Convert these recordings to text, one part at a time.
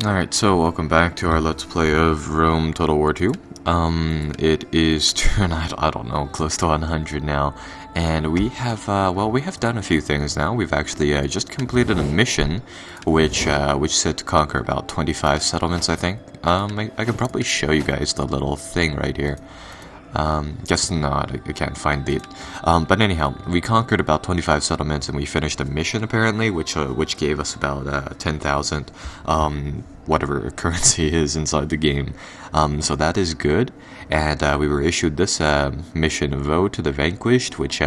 Alright, so welcome back to our Let's Play of Rome Total War 2. It is turn, I don't know, close to 100 now, and we have, we have done a few things now. We've actually just completed a mission, which said to conquer about 25 settlements, I think. I can probably show you guys the little thing right here. Guess not, I can't find it. But anyhow, we conquered about 25 settlements and we finished a mission apparently, which gave us about 10,000, whatever currency is inside the game. So that is good, and we were issued this mission Vote to the Vanquished, which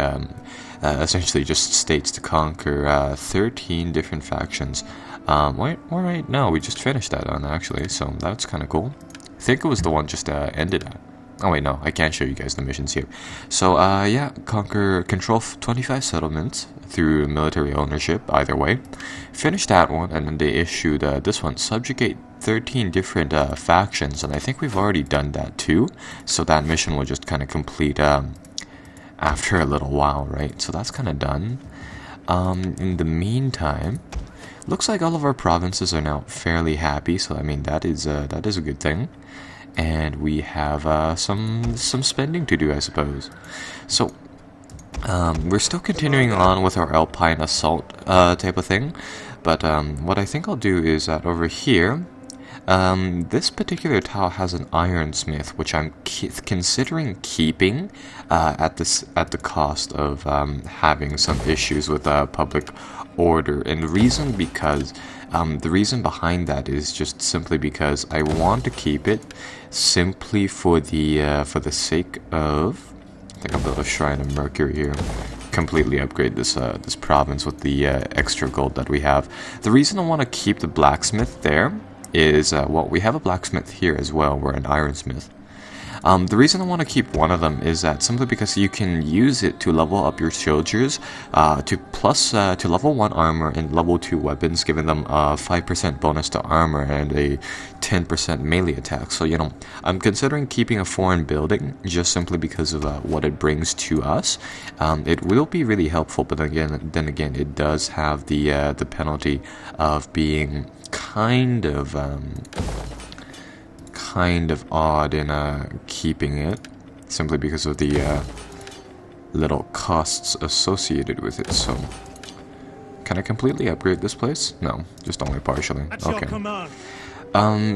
essentially just states to conquer 13 different factions. Wait, no, we just finished that one actually, so that's kind of cool. I think it was the one just ended at. Oh wait, no, I can't show you guys the missions here. So, yeah, control 25 settlements through military ownership, either way. Finish that one, and then they issued this one, subjugate 13 different factions, and I think we've already done that too. So that mission will just kind of complete after a little while, right? So that's kind of done. In the meantime, looks like all of our provinces are now fairly happy, so I mean that is a good thing. And we have some spending to do, I suppose. So we're still continuing on with our Alpine assault type of thing, but what I think I'll do is that over here, this particular tile has an ironsmith, which I'm considering keeping at the cost of having some issues with public order. And the reason behind that is just simply because I want to keep it simply for the sake of, I think I'll build a Shrine of Mercury here. Completely upgrade this this province with the extra gold that we have. The reason I want to keep the blacksmith there is, well, we have a blacksmith here as well. We're an ironsmith. The reason I want to keep one of them is that simply because you can use it to level up your soldiers to level 1 armor and level 2 weapons, giving them a 5% bonus to armor and a 10% melee attack. So, you know, I'm considering keeping a foreign building just simply because of what it brings to us. It will be really helpful, but then again, it does have the penalty of being kind of odd in keeping it, simply because of the little costs associated with it. So, can I completely upgrade this place? No, just only partially. Okay.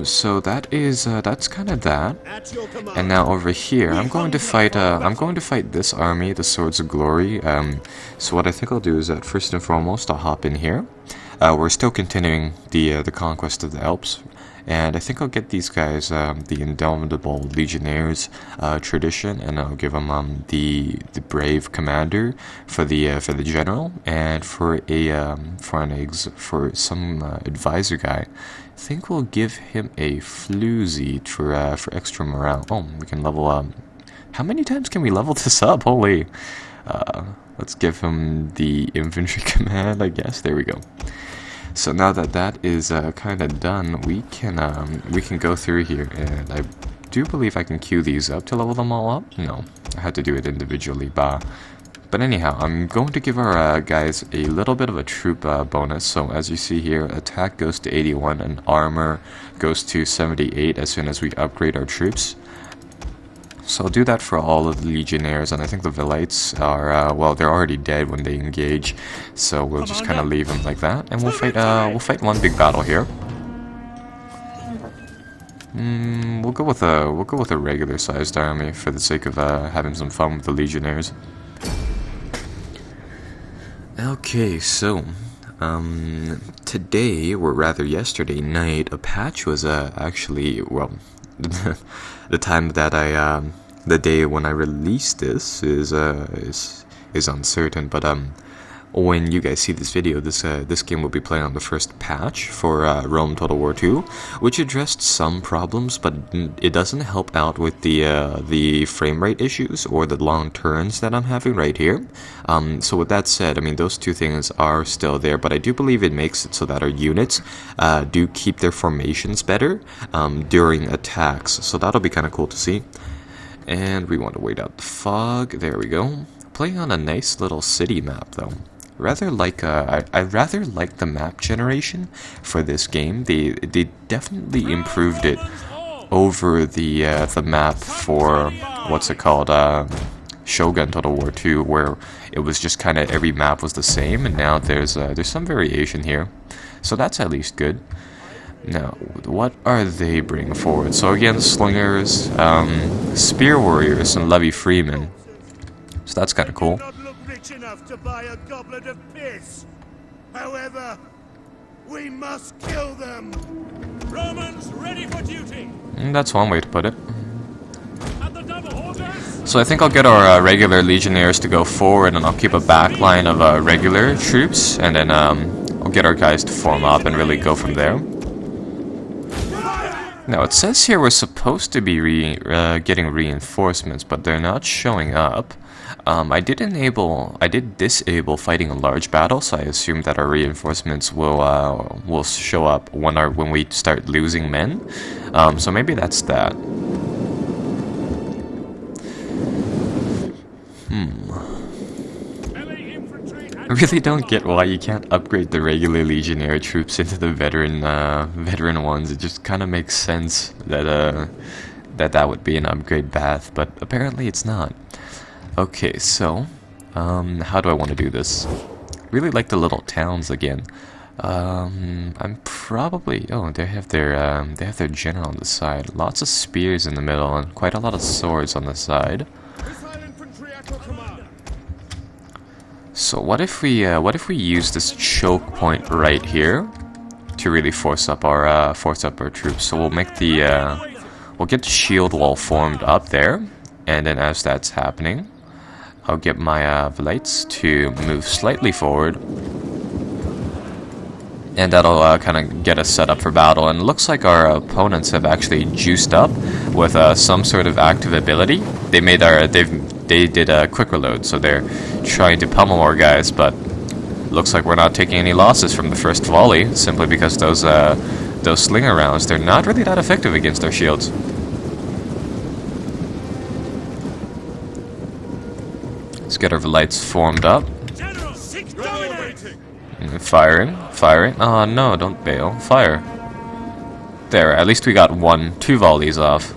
So that is that's kind of that. And now over here, I'm going to fight this army, the Swords of Glory. So what I think I'll do is that first and foremost, I'll hop in here. We're still continuing the conquest of the Alps. And I think I'll get these guys the Indomitable Legionnaires tradition, and I'll give them the Brave Commander for the general, and for some advisor guy. I think we'll give him a Floozy for extra morale. Oh, we can level how many times can we level this up? Holy! Let's give him the Infantry Command, I guess. There we go. So now that that is kind of done, we can go through here, and I do believe I can queue these up to level them all up. No, I had to do it individually, but anyhow, I'm going to give our guys a little bit of a troop bonus. So as you see here, attack goes to 81 and armor goes to 78 as soon as we upgrade our troops. So I'll do that for all of the Legionnaires, and I think the Velites are, well, they're already dead when they engage, so we'll just kind of leave them like that, and we'll fight one big battle here. We'll go with a regular sized army for the sake of having some fun with the Legionnaires. Okay, so today, or rather yesterday night, a patch was actually, well, the time that the day when I released this is uncertain, but when you guys see this video, this game will be playing on the first patch for Rome Total War 2, which addressed some problems, but it doesn't help out with the frame rate issues or the long turns that I'm having right here. So with that said, I mean, those two things are still there, but I do believe it makes it so that our units do keep their formations better during attacks, so that'll be kind of cool to see. And we want to wait out the fog. There we go. Playing on a nice little city map, though. rather like I rather like the map generation for this game. They definitely improved it over the map for what's it called, Shogun Total War 2, where it was just kind of every map was the same, and now there's some variation here, so that's at least good. Now, what are they bringing forward? So again, slingers, spear warriors, and levy freemen. So that's kind of cool. Not look rich enough to buy a goblet of piss. However, we must kill them. Romans ready for duty. And that's one way to put it. And the double orders. So I think I'll get our regular legionnaires to go forward, and I'll keep a back line of regular troops, and then I'll get our guys to form up and really go from there. Now it says here we're supposed to be getting reinforcements, but they're not showing up. I did disable fighting a large battle, so I assume that our reinforcements will show up when we start losing men. So maybe that's that. I really don't get why you can't upgrade the regular legionnaire troops into the veteran ones. It just kind of makes sense that that would be an upgrade path, but apparently it's not. Okay, so how do I want to do this? Really like the little towns again. I'm probably they have their general on the side. Lots of spears in the middle and quite a lot of swords on the side. So what if we use this choke point right here to really force up our troops? So we'll make we'll get the shield wall formed up there, and then as that's happening, I'll get my Velites to move slightly forward, and that'll kind of get us set up for battle. And it looks like our opponents have actually juiced up with some sort of active ability. They did a quick reload, so they're trying to pummel our guys, but looks like we're not taking any losses from the first volley, simply because those slinger rounds, they're not really that effective against our shields. Let's get our Velites formed up. Firing. Oh no, don't bail. Fire. There, at least we got 2 volleys off.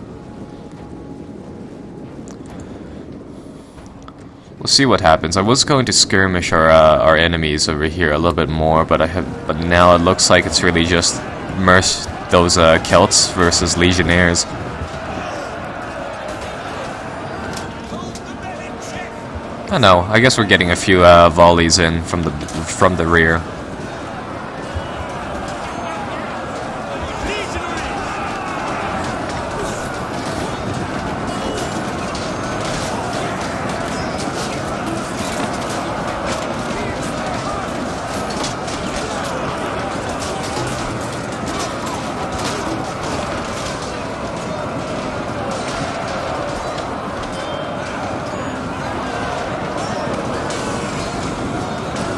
We'll see what happens. I was going to skirmish our enemies over here a little bit more, but now it looks like it's really just those Celts versus legionnaires. I know. I guess we're getting a few volleys in from the rear.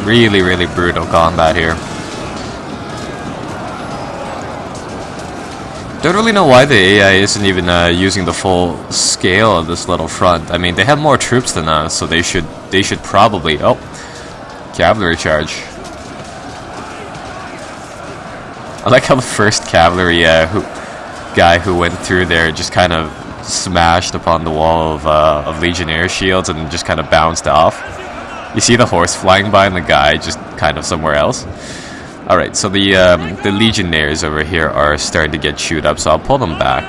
Really, really brutal combat here. Don't really know why the AI isn't even using the full scale of this little front. I mean, they have more troops than us, so they should probably... Oh, cavalry charge. I like how the first cavalry guy who went through there just kind of smashed upon the wall of legionnaire shields and just kind of bounced off. You see the horse flying by and the guy just kind of somewhere else. Alright, so the legionnaires over here are starting to get chewed up, so I'll pull them back.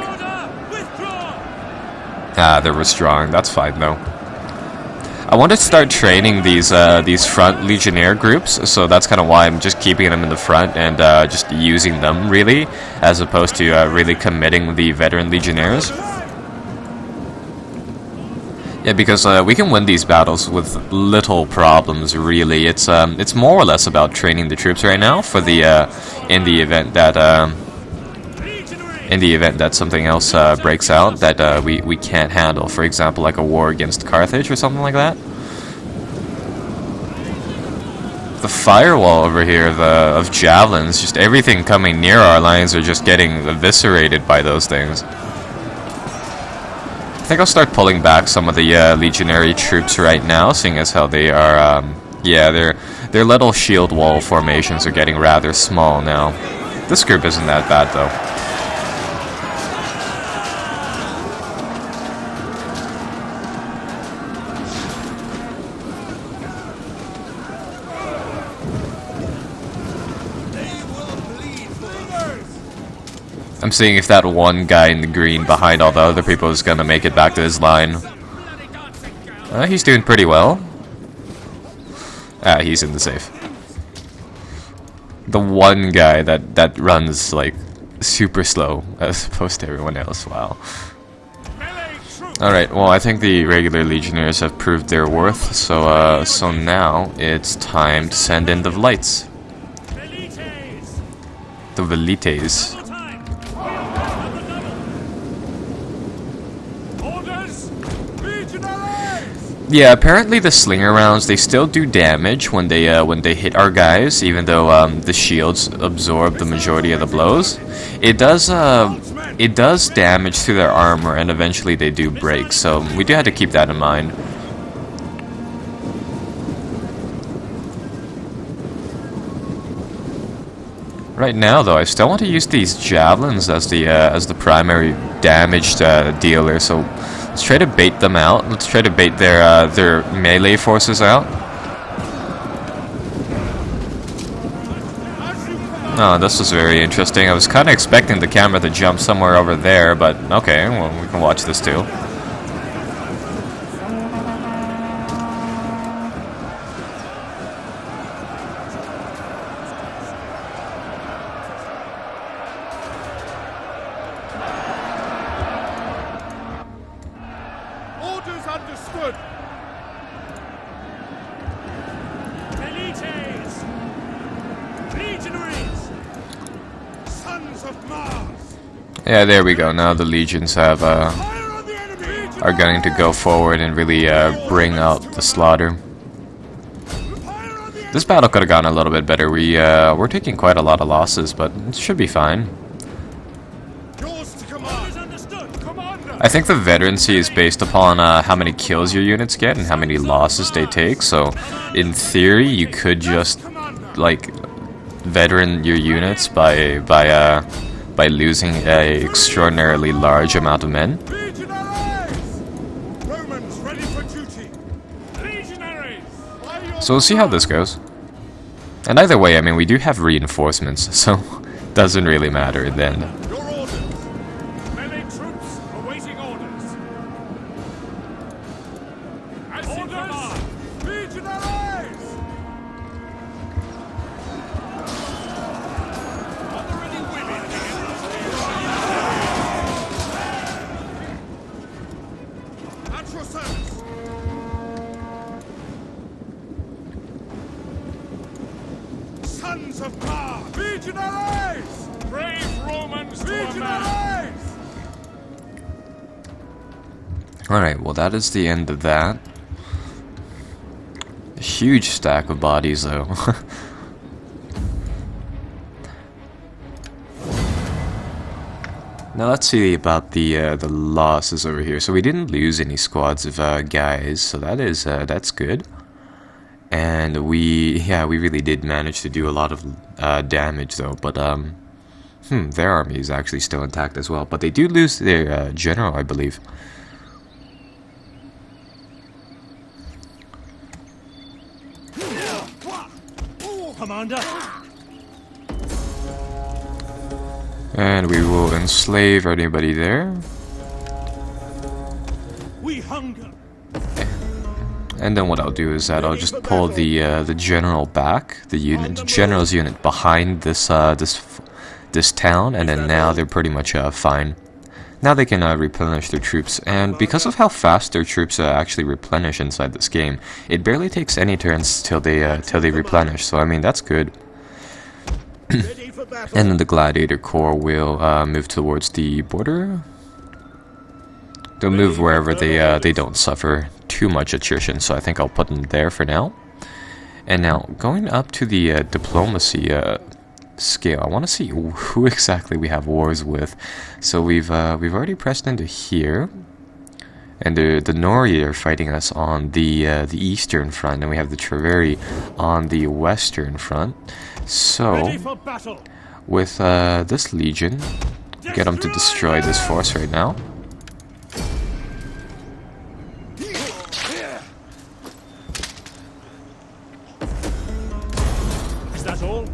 They're withdrawing. That's fine though. I want to start training these front legionnaire groups, so that's kind of why I'm just keeping them in the front and just using them really, as opposed to really committing the veteran legionnaires. Yeah, because we can win these battles with little problems, really. It's more or less about training the troops right now for the in the event that something else breaks out that we can't handle. For example, like a war against Carthage or something like that. The firewall over here of javelins, just everything coming near our lines are just getting eviscerated by those things. I think I'll start pulling back some of the legionary troops right now, seeing as how they are, Their little shield wall formations are getting rather small now. This group isn't that bad though. I'm seeing if that one guy in the green behind all the other people is gonna make it back to his line. He's doing pretty well. He's in the safe. The one guy that runs like super slow as opposed to everyone else. Wow. Alright, well I think the regular legionnaires have proved their worth, so so now it's time to send in the Velites. The Velites. Yeah, apparently the slinger rounds, they still do damage when they hit our guys, even though the shields absorb the majority of the blows. It does damage to their armor, and eventually they do break. So we do have to keep that in mind. Right now, though, I still want to use these javelins as the primary damage dealer. So let's try to bait them out. Let's try to bait their melee forces out. Oh, this was very interesting. I was kind of expecting the camera to jump somewhere over there, but okay, well, we can watch this too. Orders understood. Velites! Legionaries! Sons of Mars! Yeah, there we go. Now the legions have are going to go forward and really bring out the slaughter. This battle could have gone a little bit better. We're taking quite a lot of losses, but it should be fine. I think the veterancy is based upon how many kills your units get and how many losses they take. So, in theory, you could just like veteran your units by losing a extraordinarily large amount of men. So we'll see how this goes. And either way, I mean, we do have reinforcements, so doesn't really matter in the end. Sons of Mars! Legionaries! Brave Romans! Legionaries! Alright, well that is the end of that. A huge stack of bodies though. Now let's see about the losses over here. So we didn't lose any squads of guys, so that is that's good. And we really did manage to do a lot of damage though. But their army is actually still intact as well. But they do lose their general, I believe. Commander. And we will enslave anybody there. We hunger. And then what I'll do is that I'll just pull the general back, the general's unit behind this this town, and then now they're pretty much fine. Now they can replenish their troops, and because of how fast their troops actually replenish inside this game, it barely takes any turns till they replenish. So I mean that's good. And then the Gladiator Corps will move towards the border. They'll move wherever they don't suffer too much attrition, so I think I'll put them there for now. And now, going up to the diplomacy scale, I want to see who exactly we have wars with. So we've already pressed into here. And the Nori are fighting us on the eastern front, and we have the Treveri on the western front. So, with this legion, get them to destroy this force right now. Is that all?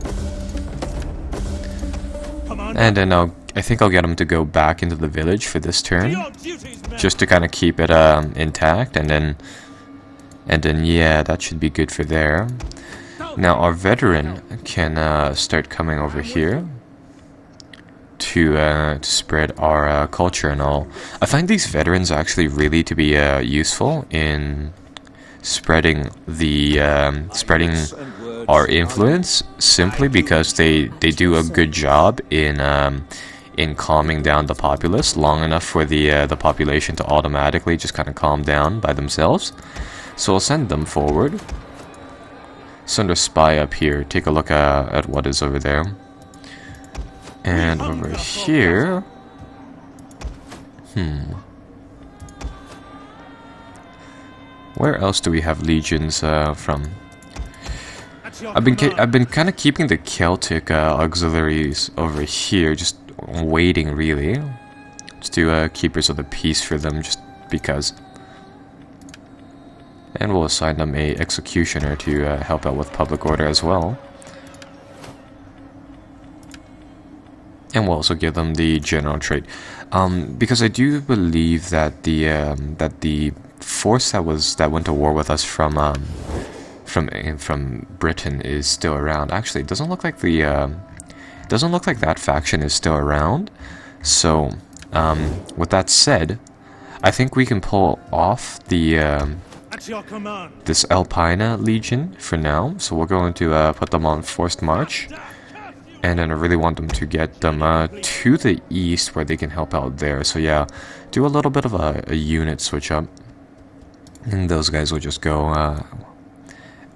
And then I think I'll get them to go back into the village for this turn, just to kind of keep it intact, and then yeah, that should be good for there. Now our veteran can start coming over here to spread our culture and all. I find these veterans actually really to be useful in spreading our influence, simply because they do a good job in calming down the populace long enough for the population to automatically just kind of calm down by themselves. So I'll send them forward. Send a spy up here. Take a look at what is over there. And over here... Where else do we have legions from? I've been kind of keeping the Celtic auxiliaries over here, just waiting really, just to keepers of the peace for them, just because. And we'll assign them a executioner to help out with public order as well. And we'll also give them the general trait, because I do believe that the force that went to war with us from Britain is still around. Actually, it doesn't look like that faction is still around. So, with that said, I think we can pull off this Alpina Legion for now. So we're going to put them on forced march. And then I really want them to get them to the east where they can help out there. So yeah, do a little bit of a unit switch up. And those guys will just go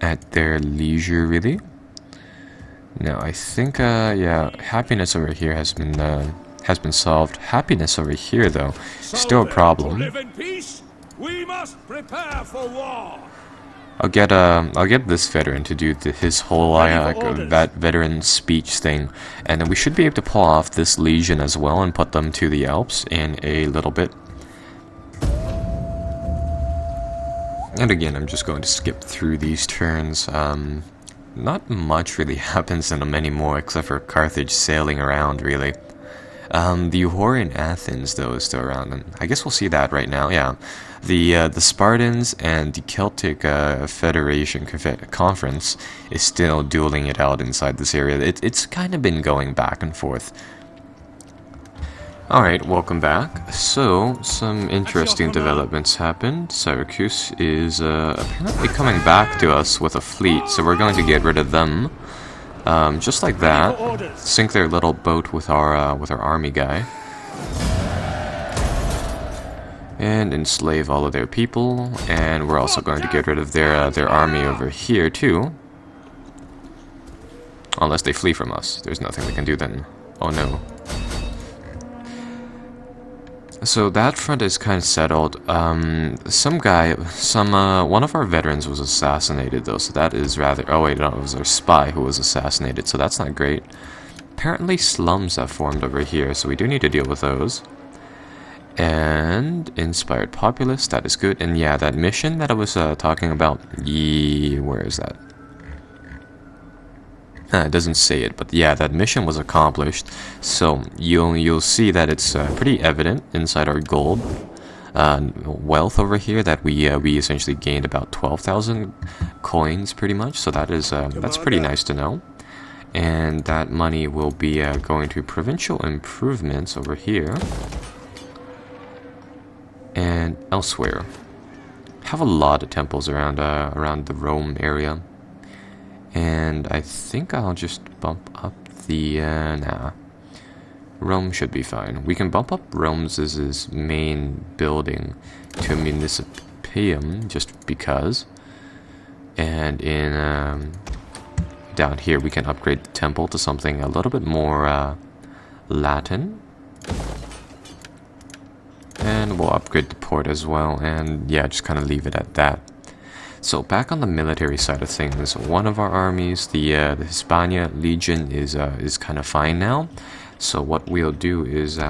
at their leisure, really. Now I think, yeah, happiness over here has been solved. Happiness over here, though, still a problem. Live in peace. We must prepare for war. I'll get this veteran to do his whole that veteran speech thing, and then we should be able to pull off this legion as well and put them to the Alps in a little bit. And again, I'm just going to skip through these turns. Not much really happens in them anymore, except for Carthage sailing around, really. The war in Athens, though, is still around, and I guess we'll see that right now, yeah. The Spartans and the Celtic Federation Conference is still dueling it out inside this area. It's kind of been going back and forth. Alright, welcome back. So, some interesting developments happened. Syracuse is apparently coming back to us with a fleet, so we're going to get rid of them. Just like that. Sink their little boat with our army guy. And enslave all of their people. And we're also going to get rid of their army over here, too. Unless they flee from us. There's nothing we can do then. Oh no. So that front is kind of settled. One of our veterans was assassinated, though, so that is rather... Oh wait, no, it was our spy who was assassinated, so that's not great. Apparently slums have formed over here, so we do need to deal with those. And inspired populace, that is good. And yeah, that mission that I was talking about, where is that? It doesn't say it, but yeah, that mission was accomplished. So you'll see that it's pretty evident inside our gold wealth over here that we essentially gained about 12,000 coins, pretty much. So that is that's pretty nice to know. And that money will be going to provincial improvements over here and elsewhere. Have a lot of temples around the Rome area. And I think I'll just bump up the, nah. Rome should be fine. We can bump up Rome's main building to a municipium, just because. And in, down here we can upgrade the temple to something a little bit more, Latin. and we'll upgrade the port as well, and yeah, just kind of leave it at that. So back on the military side of things, one of our armies, the Hispania Legion, is kind of fine now. So what we'll do is